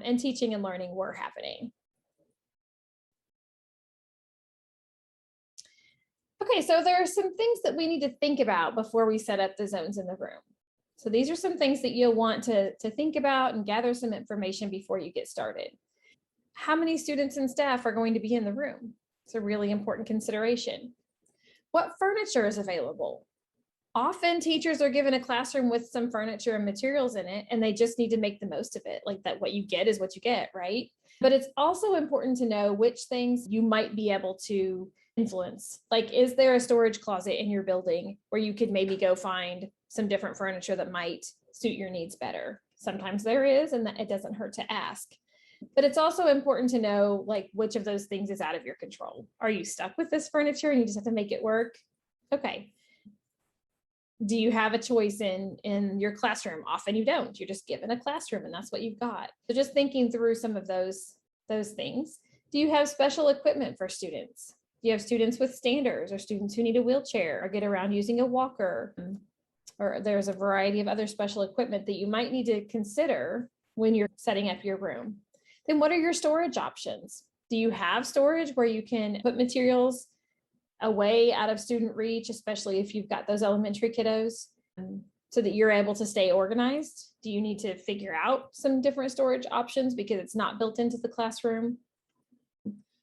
and teaching and learning were happening. Okay, so there are some things that we need to think about before we set up the zones in the room. So these are some things that you'll want to think about and gather some information before you get started. How many students and staff are going to be in the room? It's a really important consideration. What furniture is available? Often teachers are given a classroom with some furniture and materials in it, and they just need to make the most of it. Like that, what you get is what you get, right? But it's also important to know which things you might be able to influence. Like, is there a storage closet in your building where you could maybe go find some different furniture that might suit your needs better? Sometimes there is, and that it doesn't hurt to ask. But it's also important to know like which of those things is out of your control. Are you stuck with this furniture and you just have to make it work? Okay. Do you have a choice in your classroom? Often you don't. You're just given a classroom and that's what you've got. So just thinking through some of those things. Do you have special equipment for students? Do you have students with standers or students who need a wheelchair or get around using a walker? Or there's a variety of other special equipment that you might need to consider when you're setting up your room. Then what are your storage options? Do you have storage where you can put materials away out of student reach, especially if you've got those elementary kiddos, so that you're able to stay organized? Do you need to figure out some different storage options because it's not built into the classroom?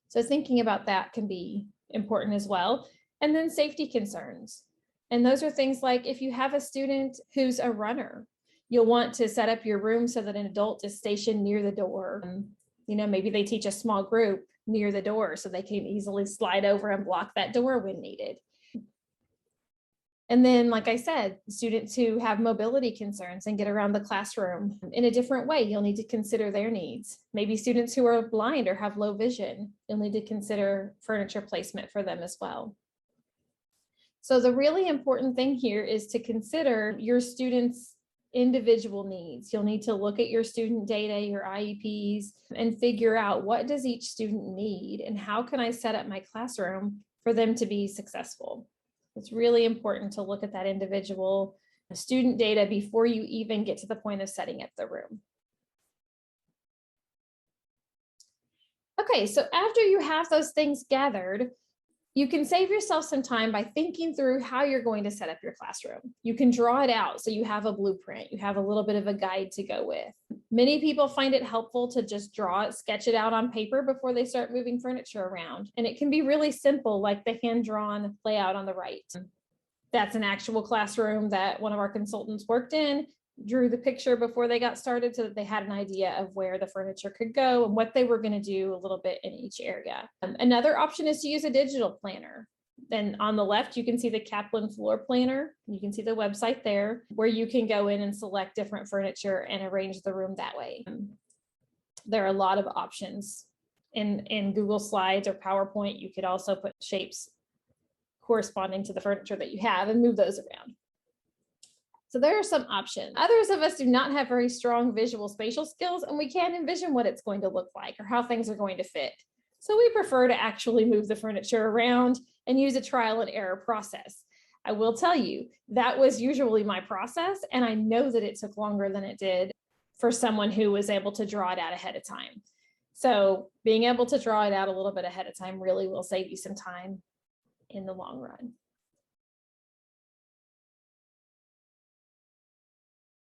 So thinking about that can be important as well. And then safety concerns. And those are things like if you have a student who's a runner, you'll want to set up your room so that an adult is stationed near the door. Maybe they teach a small group near the door so they can easily slide over and block that door when needed. And then, like I said, students who have mobility concerns and get around the classroom in a different way, you'll need to consider their needs. Maybe students who are blind or have low vision, you'll need to consider furniture placement for them as well. So the really important thing here is to consider your students' individual needs. You'll need to look at your student data, your IEPs, and figure out what does each student need and how can I set up my classroom for them to be successful. It's really important to look at that individual student data before you even get to the point of setting up the room. Okay, so after you have those things gathered, you can save yourself some time by thinking through how you're going to set up your classroom. You can draw it out so you have a blueprint, you have a little bit of a guide to go with. Many people find it helpful to just draw it, sketch it out on paper before they start moving furniture around. And it can be really simple, like the hand-drawn layout on the right. That's an actual classroom that one of our consultants worked in, drew the picture before they got started so that they had an idea of where the furniture could go and what they were going to do a little bit in each area. Another option is to use a digital planner. Then on the left, you can see the Kaplan floor planner. You can see the website there where you can go in and select different furniture and arrange the room that way. There are a lot of options in Google Slides or PowerPoint. You could also put shapes corresponding to the furniture that you have and move those around. So there are some options. Others of us do not have very strong visual spatial skills, and we can't envision what it's going to look like or how things are going to fit. So we prefer to actually move the furniture around and use a trial and error process. I will tell you, that was usually my process, and I know that it took longer than it did for someone who was able to draw it out ahead of time. So being able to draw it out a little bit ahead of time really will save you some time in the long run.